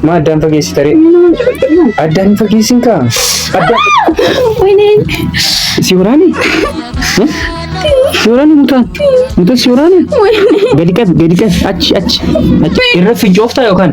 ما أدان فقيس تري أدان فقيس إنك أدان وينين سيوراني سيوراني متى سيوراني قديك أتش الرفي جوفتا يا كان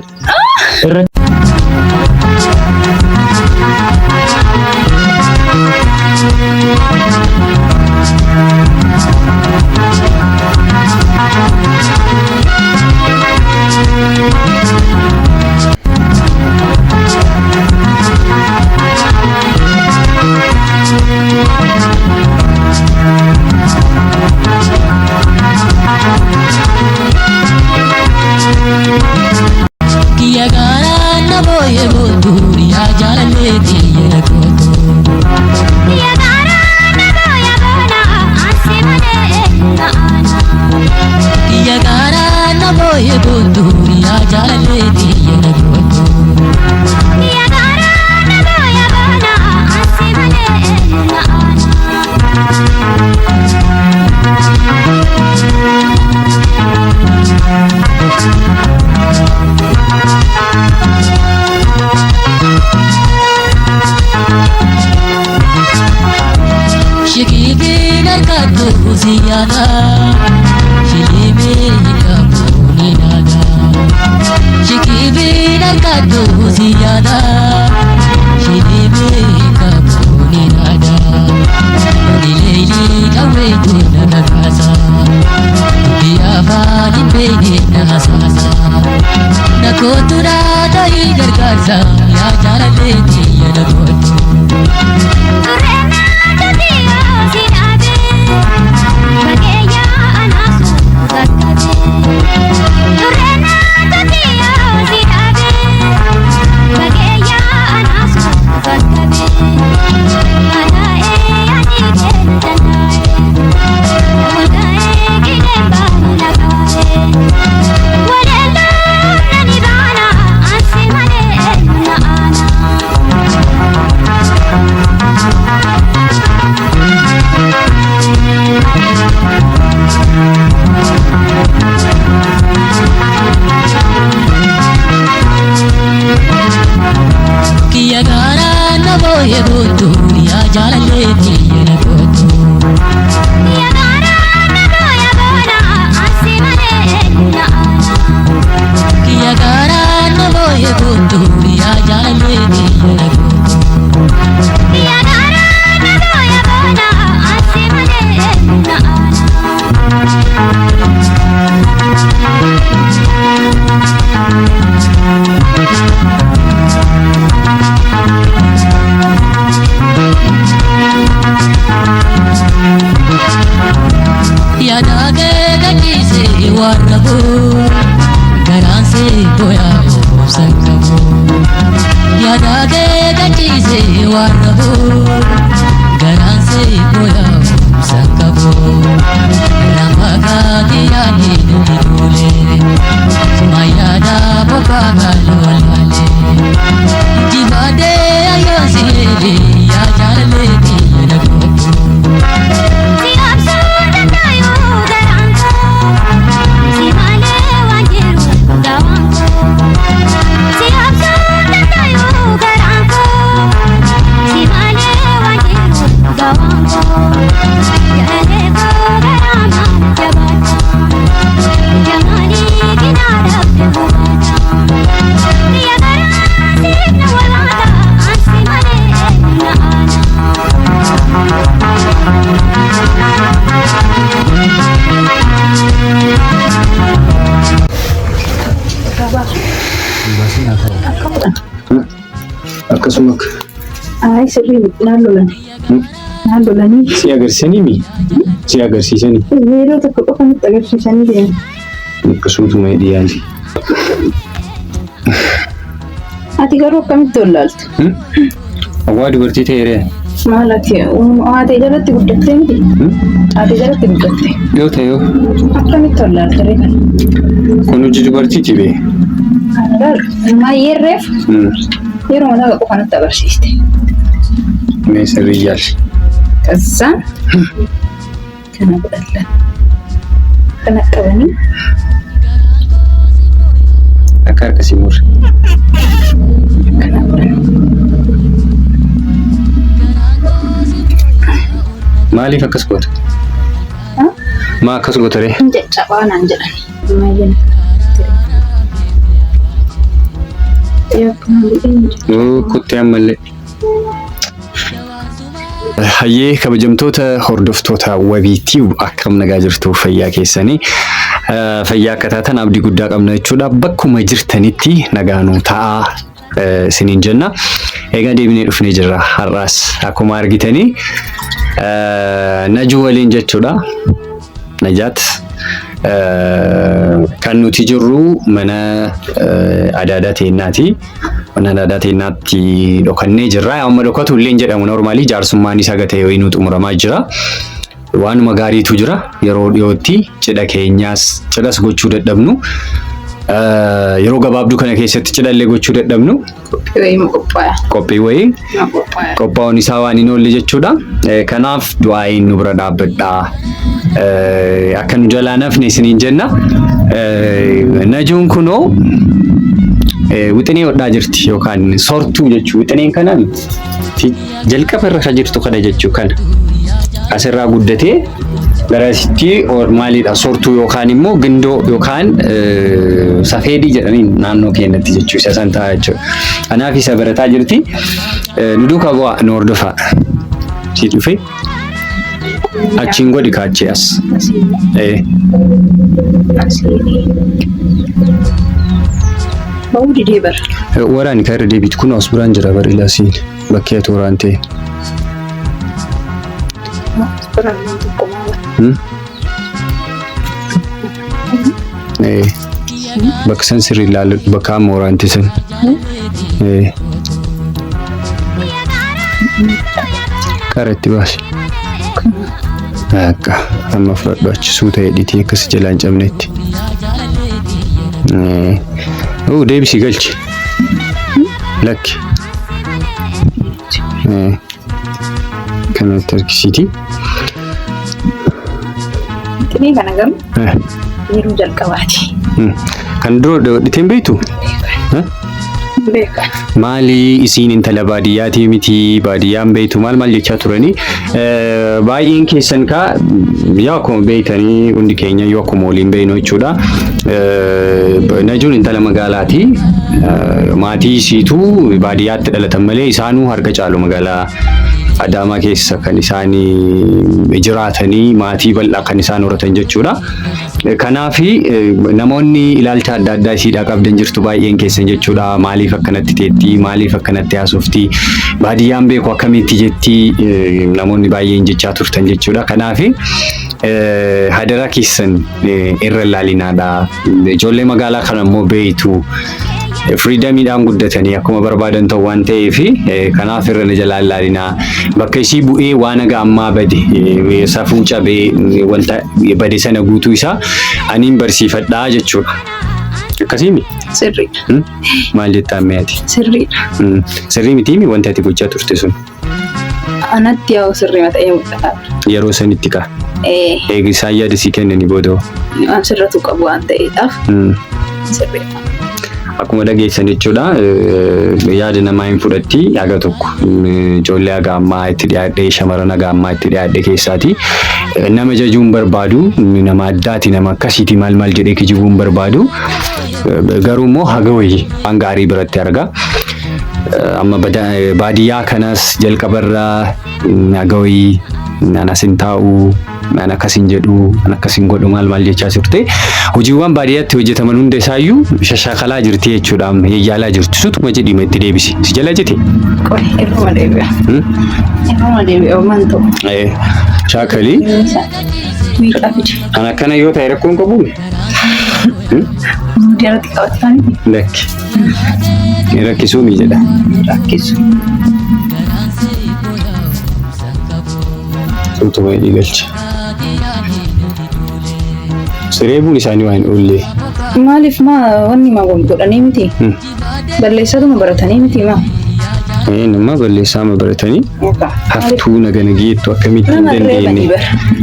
Akkasumak. Ay sirrii naannolanii. Si agarsiisanii mi? Si agarsiisanii. Yeroo tokko qofa nutti agarsiisanii deemu. Akkasumtuma dhiyaani. Ati garuu akkamitti wallaaltu? Awwaa dubartii ta'eeree. Maal ati haati jalatti guddattee miti? Haati jalatti guddattee. Yoo ta'e yoo. Akkamitti wallaalta reefa? Kun hojii dubartiiti bee. Maayyeerreef yeroo mataa qofa nutti agarsiiste. Mee sirrii jaalli. Kassaan kana godhallan. Kana qabanii. Akka harkasii murre. Maaliif akkas goota? Maa akkas goota ree? Caccabaa naan jedhan. Maayyan. Kuttee ammallee. Hayyee kabajamtoota hordoftoota wabiitii akkam nagaa jirtu fayyaa keessanii. Fayyaa akka taatan abdii guddaa qabna jechuudha. Bakkuma jirtanitti nagaanuu ta'aa isiniin jenna. Egaa deebinee dhufnee jirra har'aas akkuma argitanii Najuu waliin jechuudha. Najaat kan nuti jirru mana adaadaa teennaati. Mana adaadaa teennaatti dhokannee jirra. Amma dhokatu illee jedhamu normaalii jaarsummaan isa gatee wayii nu xumuramaa jira. Waanuma gaariitu jira yeroo dhiyootti cidha keenyaas cidhas gochuu dadhabnu. Yeroo gabaabduu kana keessatti cidhallee gochuu dadhabnu. Qophii wayii qophaa'uun isaa waan hin oolle jechuudha. Kanaaf du'aayin nu bira dhaabbadhaa. Akka nu jalaa nafne isiniin jenna. Najuun kunoo wixinee hodhaa jirti yookaan sortuu jechuu wixineen kanaan jalqaba irra jirtu kana jechuu kana asirraa guddatee garasitti maalidha sortuu yookaan immoo gindoo yookaan safeedii jedhanii naannoo keenyatti jechuu isa san ta'a jechuudha. Kanaaf isa barataa jirti. Nu duukaa bu'aa nu hordofaa. Si dhufee achiin godhi kaachee as. Baudi deebar. Waraani kan irra deebiitu kun as biraan jira bari laasiin bakkee tooraan ta'e. Bakka san sirrii ilaalladhu bakka amma waraanti san. Karaa itti baasi. Akka amma fudhadhu achisuu ta'e dhiitii akkas jalaan cabnetti. Deebisii galchi. Lakki. Kanatti harkisiiti. Wixinee kana garuu yeroo jalqabaati. Kan dura dhiiteen beektu? Beeka. Maali isiin intala baadiyyaati miti baadiyyaan beektu maal jechaa turanii baay'een keessan kaa yaa akkuma beektanii hundi keenya yoo akkuma waliin beeknu jechuudha. Najuun intala magaalaati. Maatii isiitu baadiyyaatti dhalatan malee isaanuu harka caalu magaalaa Adaamaa keessa kan isaanii jiraatanii maatii bal'aa kan isaan horatan jechuudha. Kanaafi namoonni ilaalcha adda addaa isiidhaa qabdan jirtu baay'een keessan jechuudha. Maaliif akkanatti teetti? Maaliif akkanatti haasofti? Baadiyyaan beeku akkamitti jetti? Namoonni baay'een jechaa turtan jechuudha. Kanaafi hadara keessan irra ilaalinaadha. Ijoollee magaalaa kana immoo beeytu. Freedomiidhaan guddatanii akkuma barbaadan ta'u waan ta'eef kanaaf irra na jalaa ilaalinaa. Bakka isii bu'ee waan aga ammaa bade safuu cabee wanta bade sana guutuu isaa aniin barsiifadhaa jechuudha. Akkasiimi? Sirriidha. Maal jettaa ammayyaati? Sirriidha. Sirrii mitiimi wanta ati gochaa turte sun? Anatti yaa'u sirrii ta'ee mul'ata. Yeroo sanitti kaa? Isaan yaada sii kennanii booda hoo? Sirratu qabu waan ta'eedhaaf sirriidha. Akkuma dhageessan jechuudha yaada namaa hin fudhatti haga tokko ijoollee haga ammaa itti dhiyaadhee shamarran haga ammaa itti dhiyaadhee keessaati nama jajuun barbaadu nama addaati nama akkasiiti maal jedhee kijibuun barbaadu garuu immoo haga wayii waan gaarii biratti arga. Amma baadiyyaa kanas jalqabarraa haga wayii anas hin taa'u ana akkasin jedhu ana akkasin godhu maal jechaa turte hojiiwwan baadiyyaatti hojjetaman hunda isaayyuu shashaakalaa jirti jechuudha yaalaa jirti sutuma jedhima itti deebisi si jala jete irruma deebi'a waan ta'u shaakali ana akkana yoo ta'e rakkoon qabu mudiirratti qabatanii lakki rakkisuu mi jedha rakkisu sutuma dhiigalcha. Sireebuun isaanii waan oollee. Maaliif wanni godhanii miti? Balleessatuma baratanii miti maa? Nama balleessaa baratanii haftuu naganageettu akkamitti hin dandeenye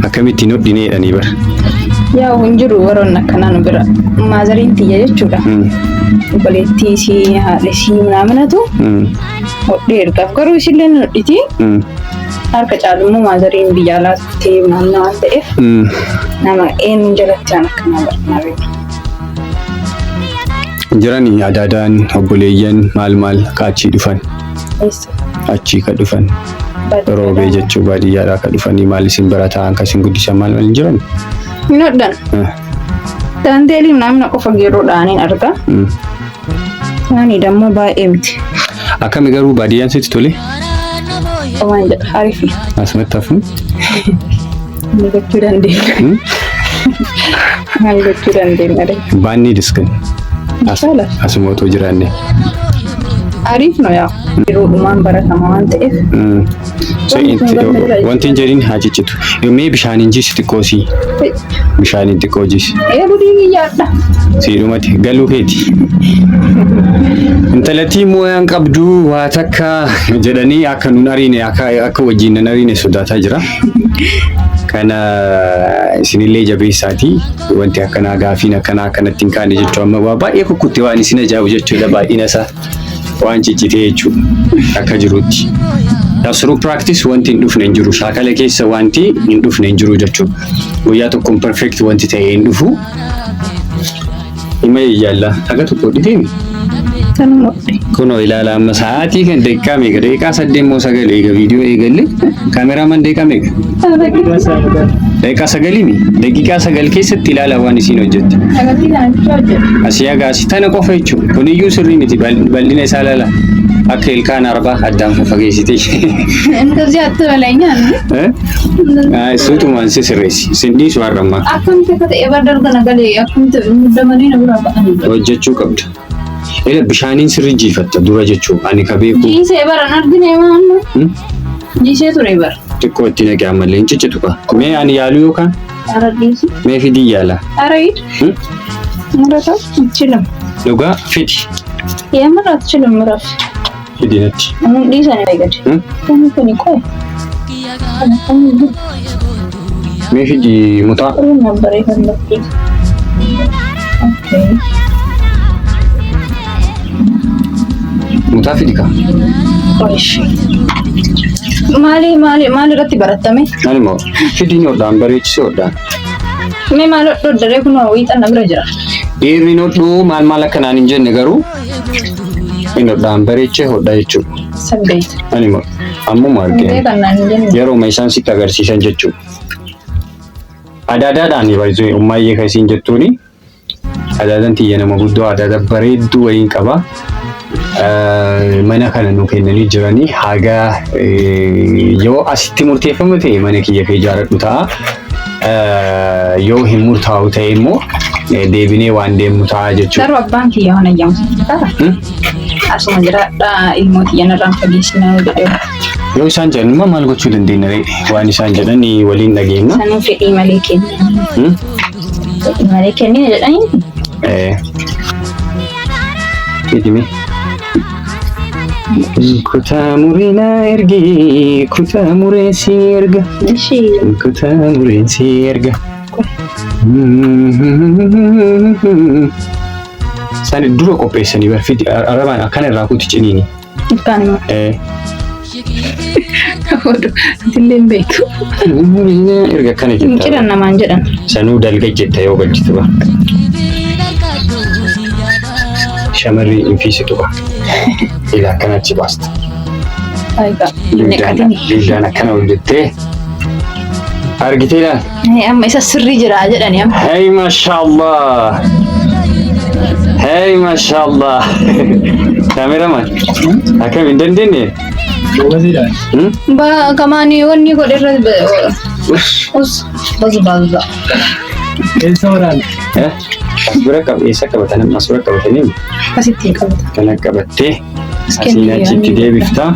akkamitti hin hodhineedhanii bara. Yaa hin jiru waroon akkanaa nu bira maazariin tiyya jechuudha. Obboleettii isii haadha isii naaminatu hodhee ergaaf garuu isillee nu hodhiti. harka caalummoo maazariin biyya alaatti naannoo waan ta'eef nama eenyuun jalatti akkana barnaa jiranii adaadaan obboleeyyan maal kaachii dhufan achii ka dhufan roobee jechuu baadiyyaadhaa ka dhufanii maal isin barataan akkasiin guddisan maal hin jiran hin hodhan daandeeliin namna qofa geeroodhaaniin arga naani dammoo baay'ee miti akkami garuu baadiyyaan sitti tole waan jedha hariifni asumatti hafu ni gochuu dandeenya maal gochuu dandeenya baanni diskan asuma otoo jiraanne Arif no yaa yeroodhumaan baratama waan ta'eef wanti hin jedhin haa ciccitu mee bishaan hin jiisi xiqqoosii bishaan hin xiqqoo jiisi budii biyyaadha siidhumati galuu keeti intalattii mooyaan qabduu waa takka jedhanii akka nun ariine akka wajjin nan ariine sodaataa jira kana isinillee jabeessaatii wanti akkanaa gaafiin akkanatti hin kaane jechuu amma baay'ee kukkutti waan isin ajaa'ibu jechuudha baay'ina isaa waan ciccitee jechuudha akka jirutti. Tasiruu practice wanti hin dhufne hin jiru shaakala keessa wanti hin dhufne hin jiru jechuudha. Guyyaa tokkoon perfect wanti ta'e hin dhufu. Hima yaalla haga tokko dhufeemi. Kunoo ilaala amma sa'aatii kan daqiiqaa meeqa daqiiqaa 8 moo 9 eega viidiyoo eegalle kaameramaan daqiiqaa meeqa? Daqiiqaa 9 keessatti ilaala waan isiin hojjette. Asii agaasi tana qofa jechuudha. Kuniyyuu sirrii miti bal'ina isaa ilaala. Akka ilkaan arbaa addaan fageessite. እንደዚህ አትበለኛል suutumaan si sirreessi sindhiisu har'ammaa. Akkamitti akka ta'e badarga nagalee akkamitti muddamalii na biraa ba'anii hojjechuu qabda. Ila bishaaniin sirrii jiifatta dura jechuun ani ka beeku. Jiisee baran argine maannu? Jiisee ture bara. Xiqqoo itti nagaa malee hin ciccitu ka. Mee ani yaaluu yookaan? Ara dhiisi. Mee fidii yaala? Ara hiid. Murata chilam. Dhugaa fidi. Yaa muraat chilam muraaf. Fidi natti. Namun dhiisanii eegate. Kuni kuni qoy. Mee fidii mutaa? Kuruun nabbaree kan bakkees. Okay. Mutaa fidi ka? Oishi. Maali irratti barattame? Ani moo fidiin hodhaan bareechisee hodhaan. Mee maal hoddaree kunoo wiixan na bira jira. Dhiirri hodhuu maal akkanaan hin jenne garuu hin hodhaan bareechee hodhaa jechuudha. Saddeet. Ani moo ammuma argee Kannaan hin jenne. yeroo isaan sitti agarsiisan jechuudha. Adaadaadhaan baay'ee ummayyee kan isiin jettuuni. Adaadaan tiyya nama guddoo adaada bareedduu wayiin qaba. Mana kana nu kennanii jiranii haga yoo asitti murteeffamu ta'e mana kiyya kee ijaaradhu ta'a. Yoo hin murtaa'u ta'e immoo deebinee waan deemnu ta'a jechuudha. Garuu abbaan kiyya waan ayyaamsa ta'a. Asuma jiraadha ilmooti yanarraan fageessinaa jedhee. Yoo isaan jedhan maal gochuu dandeenya waan isaan jedhan waliin dhageenya. Sanuu fedhii malee kenna. Fedhii malee kennina jedhanii. Fedhime. Kutaa murina ergi kutaa muresi erga. Kutaa muresi erga. Sani dura qopheessanii barfidi arabaan akkana irraa kuti ciniini. Kan Tilleen beeku. Erga akkana jetta. Cidhan namaan jedhan. Sanuu dalga jetta yoo galchitu ba. Shamarri infiisitu ba. Ila akkanatti baasta. Duudaan akkana hojjettee argitee laal. Amma isa sirrii jira jedhani amma. Hey mashallah. Hey mashallah. Kameraman. Akkam hin dandeenye? Kamaanii wanni godhe irra baza. Eessa waraana? Asbira eessa qabatan asbira qabatanii Asitti qabata. kana qabattee asiin achitti deebiftaa.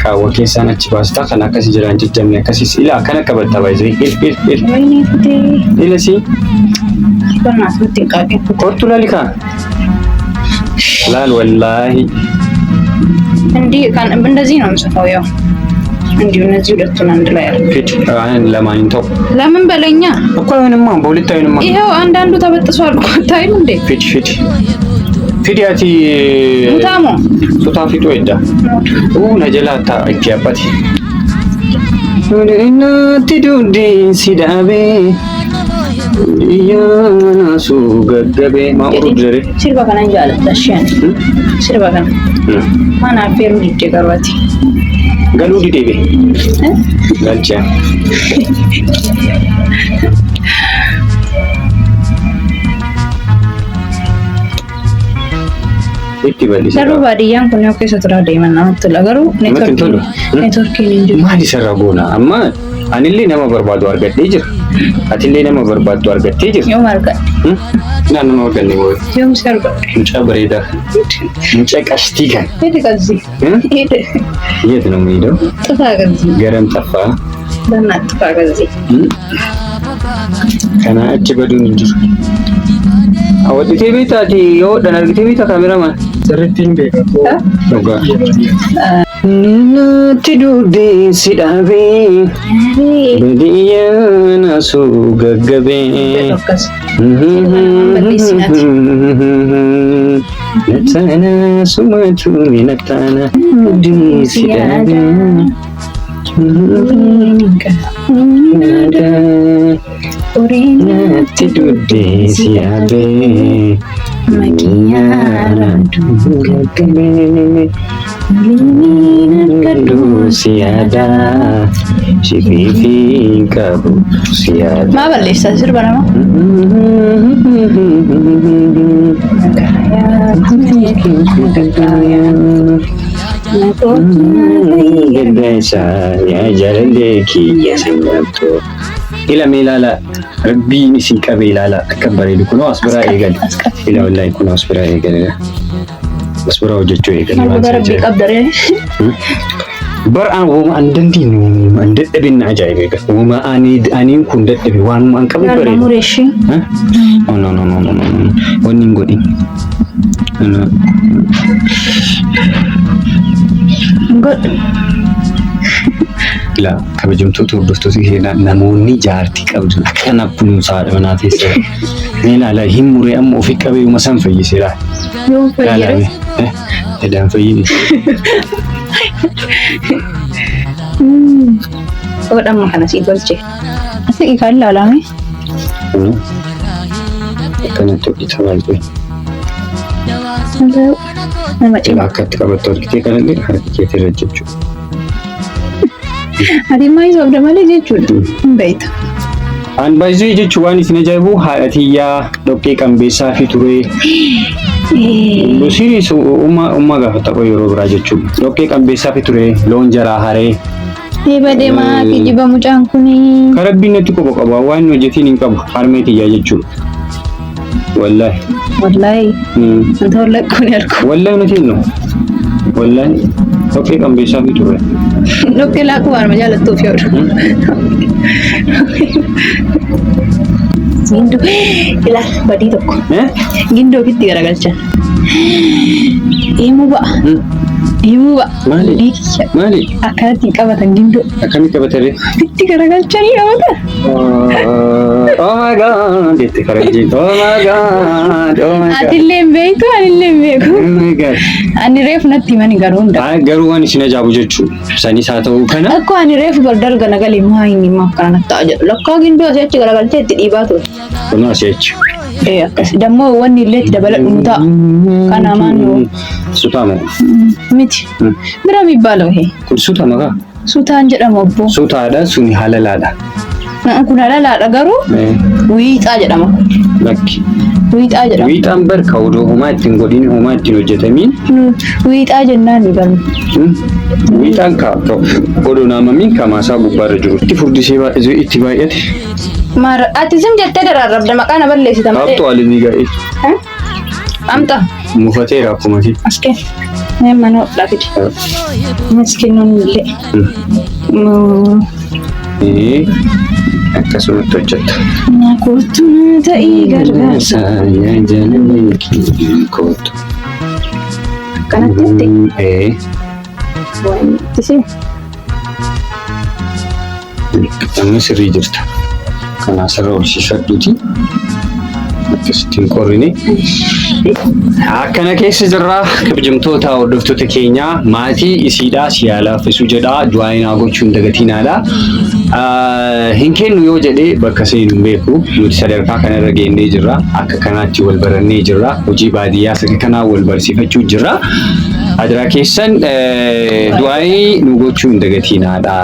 Qaawwa keessaan achi baastaa kan akkasii jiraan jajjabne akkasiis ilaa kana qabatta baay'ee Wayni kutee. ilasi Banaa asitti qaaqee. kortu lalika laal wallaahi እንደዚህ ነው የምጽፈው ያው እንዲሁ እነዚህ ሁለቱን አንድ ላይ አድርገው ፊት ለማን ተው ለምን በለኛ እኮ አይሆንማ በሁለት አይሆንማ ይሄው አንዳንዱ ተበጥሷል እኮ ታይም እንዴ ፊት Fidiyaati. Mutaamoo. Sutaa fixuu edda. Na jalaa ta'a itti abbati. Natti duddi si dhaabee. Iyyaa su gaggabee. Maa oolu jire? Sirba kanan jaalladha isheen. Sirba kana. Mana affeeruu diddee garbaati. Galuu didee bee. Galchaa. Itti bal'isa. Garuu baadiyyaan kun yoo keessa turaa deeman namatti tola. Garuu neetworkiin hin jiru. Maali sarara goona? Amma anillee nama barbaadu argadhee jira. Atillee nama barbaaddu argattee jirti. Yoom argadhe? Naannoo arganne booda. Yoom si argadhe? Mucaa bareedaa. Mucaa qashtii kan. Hidhi qabsi. Hidhi. Yeeti nama hidhau. Xufaa qabsi. Garam taffaa. Dannaa xufaa qabsi. Kana achi baduun hin jiru. Hawwattee beektaati yoo dhan argitee beektaa kaameramaan. Sirriitti hin beekatu. Dhugaa. Natti duddi si dhaabee. Baadiyyaan asuu gaggabee. Nattaana sumatu nattaana duddi si dhaabee. Natti duddi si dhaabee. Makiyaara gaggabee. Kaduu siyaada shifiifi qabu siyaada. Maa balleessaa sirba nama? Gaddeessa yaa jaalallee kiyya sanyaatoo. Ilame ilaala rabbiin isin qabee ilaala akka bareedu kunoo as biraa eegale. Ila wallaahi kunoo as biraa eegale. Asbara hojjechuu eegale. Rabbi qabdaree. Bar'aan wooma an dandiinu an dadhabin na ajaa'ibe eega. Wooma aniin kun dadhabe waanuma an qabu bareedu. Mureeshi. No. Wanni hin godhin. Godhu. Ila kabajamtoota hordoftoota keenya namoonni jaartii qabdu akkana kunuunsaadha manaa teessee. Mee ilaala hin muree amma ofii qabeeyuma san fayyiseera. Yoo fayyade. Edaan fayyini. Godhamma kana sii tolche. Asii kan ilaalame. Akkanatti hojjeta baay'ee. Nama cima. Akkatti qabattoo argitee kanallee harki keetii irra jechuudha. Ati maa isa obda malee jechuudha. Hin beektu. An baay'ee jechuun waan isin ajaa'ibu haadha tiyyaa dhoqqee qambeessaa fi turee. Lusiinis ummaa gaafata yeroo biraa jechuudha. Dhoqqee qambeessaa fi turee loon jaraa haree. Badeemaa kijiba mucaan kuni. Karabbiin natti qofa qaba waan hojjetiin hin qabu harmee tiyyaa jechuudha. Wallaahi. Wanta wallaahi kun argu. Wallaahi nuti hinnu. Wallaahi dhoqqee qambeessaa fi turee. Dhoqqee laakuu waan jaalattuuf yoo Gindoo ilaal badii tokko. Gindoo ofitti garagalchan. Himuu ba'a. Maali? Maali? Akkanatti qabatan gindoo. Akkamitti qabatanii? Ofitti garagalchanii qabatan. Oh my god! Jettee karajjiin. Oh my god! Atillee hin beektu, anillee hin beeku. Oh my god! Ani reefu natti himani garuu hunda. Garuu waan isin ajaa'ibu jechuudha. Sanis haa ta'uu kana. Akkoo ani reefu darga nagalee maa hin himaa kana natti ta'a jedhu. Lakkaa gindoo asii achi garagalchee itti dhiibaa ture. Kunoo asii achi. Akkas dammoo wanni illee itti dabaladhu nu ta'a. Kana maannoo. Sutaamo. Miti. Bira miibbaala wahee. Kun sutaama kaa? Sutaan jedhama obbo. Sutaadha suni halalaadha. Kun halalaadha garuu wiixaa jedhama. Bakki. Wiixaa jedhama. Wiixaan barka odoo homaa ittiin godhin homaa ittiin hojjetamiin. Wiixaa jennaan ni galma. Wiixaan odoo naamamiin kamaasaa gubbaarra jiru. Itti furdisee itti baay'ate. Ati sim jettee daraarrabda maqaa na balleessita malee. Kaabtu alinni gaa'e. Amta. Mufateera akkuma ti. Askee. Mee mana hodhaa fidi. Miskiinuun illee. Akkasumatti hojjetta. Kootu na ta'ii gargaarsa. Yaa jaalallee kootu. Akkanatti jettee. Waan ittisee. Amma sirrii jirta. Kana asirra horsiifadhuuti. akkasitti qorrini. Akkana keessa jirra kabajamtoota hordoftoota keenya maatii isiidhaa siyaalaaf isu jedha du'aayinaa gochuun dagatiinaadha. Hin kennu yoo jedhee bakka seenu beeku nuti sadarkaa kanarra geennee jirra akka kanaatti wal barannee jirra hojii baadiyyaa saka kanaa wal barsiifachuu jirra. Adra keessan du'aayii nu gochuun dagatiinaadha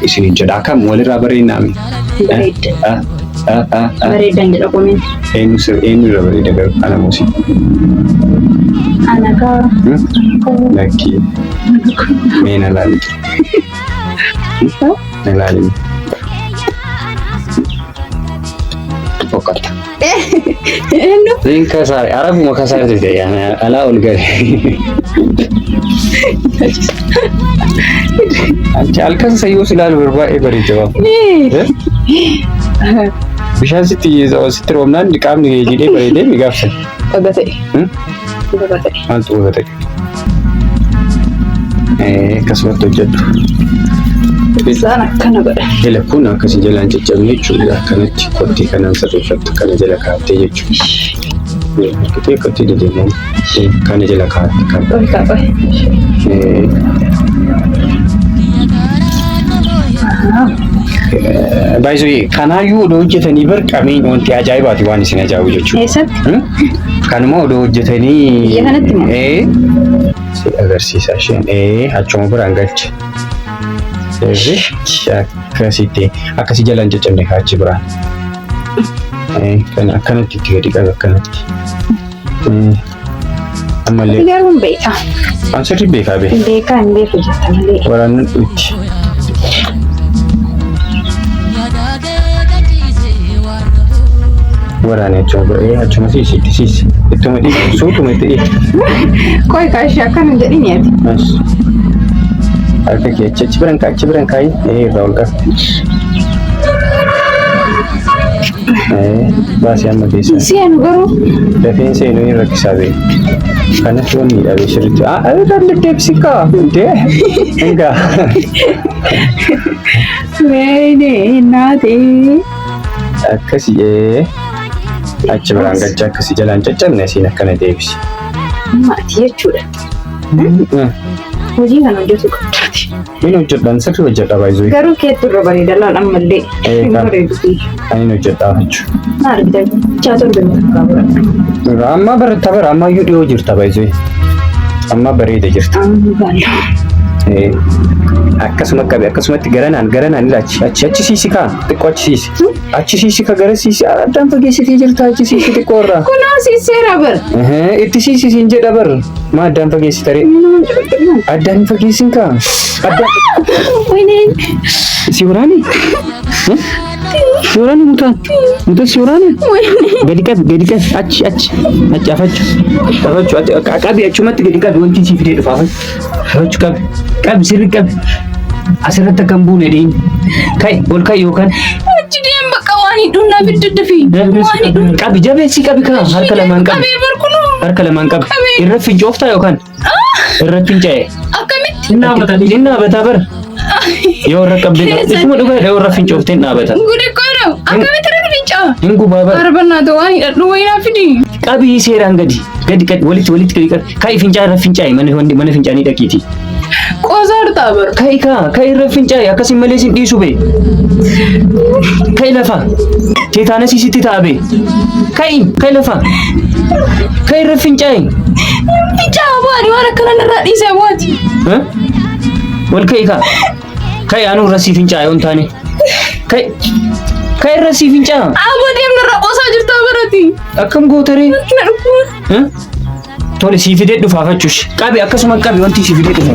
isiniin jedha akkam walirraa bareennaami. Bareedan jedha qomin. Eenyu irra bareeda garuu ana muusi. Anakaa. Lakki. Mee na laali. Na laali. Boqotta. Eenyu? Rin kasaare arabuma kasaare ta'e alaa ol gale. Halkan sayyoo silaalu barbaa'ee bareeda ba'a. Bishaan sitti roobnaan qaamni jedhee bareedee ni gaafsan. Baga ta'e. Baga ta'e. Maaltu baga ta'e? Akkasumatti hojjedhu. Isaan akkana godha. Jala kun akkasii jalaan caccabne jechuudha. Akkanatti kottee kanaan sirreeffattu kana jala kaa'attee jechuudha. Kottee kottee dedeeman kana jala kaa'atte kan. Qoy kaa qoy. Baay'ee kanaayyuu odoo hojjetanii barqameen wanti ajaa'ibaati waan isin ajaa'ibu jechuudha. Eessatti? Kanuma odoo hojjetanii. Biyya kanatti moo? Si agarsiisa isheen. Achuma biraan galche. Akkasitti akkasii jalaan caccabne kaachi biraan. Kan akkanatti itti gadi qabe akkanatti. Ammallee. Garuu beekaa. Waan sirrii beekaa bee. Beekaa hin beeku jetta malee. Waraannan itti. Waraanee achuma siisi ittuma dhiisu suutuma itti dhiisu. Qoy kaa ishee akkana jedhini ati. Harka kee achi biran kaayi irraa ol qabu. Baasii amma keessa. Seenu garuu. Dafeen seenuu hin rakkisaa bee. Kanatti waan miidhagee sirriitti. Irraan deddeebisi kaa. Egaa. Wayne naatee. Akkasii achi biraan galcha akkasii jalaan caccabne asiin akkana deebisi. Maatii jechuudha. Hojii kana hojjetu qabdaati. Min hojjedhaan sirrii hojjedha baay'ee. Garuu keetti irra bareeda laal ammallee. Hin bareeduti. Kan inni hojjedhaa jechuudha. Maal argita? Chaatoo argamtu qabu. Amma baratta bara amma iyyuu dhiyoo jirta baay'ee. Amma bareeda jirta. Amma baala. Akkasuma qabe akkasumatti garanaan ilaachi achi siisi kaa xiqqoo achi siisi ka gara siisi addaan fageessitee jirta achi siisi xiqqoo irraa. Kunoo siiseera bar. Itti siisi siin jedha bar maa addaan fageessitare addaan hin fageessin kaa addaan. Wayne. Si waraani? Si waraani mutaan si waraani? Gadi qabi achi afachuu qabi achumatti gadi qabi wanti si fidee dhufa afachuu qabi sirri qabi asirratti kan buune dhiin kai ol kai yookaan. Achi deem bakka waan hidhuun na bidduufi. Qabi jabeessi qabi kaa harka lamaan qabi. Harka lamaan qabi. Irra fincooftaa yookaan irra fincaa'e. Akkamitti? Inni dhaabataa bara. Yoo irra qabdee isuma dhugaa yoo irra fincoofteen dhaabata. Gudi qoodam akkamitti irra fincaa? Hin gubaa bara. Arbannaa ta'uu waan hidhadhu wayinaa fidi. Qabii seeraan gadi walitti gadi qabi. Kai fincaa irra fincaa'e mana fincaanii dhaqiiti. Qoosaar taabar. Kai irra fincaa'e akkasii malee sin dhiisu bee. Kai lafa. Teetaana siisitti ta'a bee. Kai lafa. Kai irra fincaa'e. Fincaa baani waan akkana irraa dhiisee waati. Wal kai anu irra sii fincaa'e on taane. Kai irra sii fincaa'e. Aboo deemna irra qoosaa jirtaa barati. Akkam gootaree. Na dhufu. Tole sii fidee dhufaafachuush. Qabi akkasuma qabi wanti sii fidee dhufa.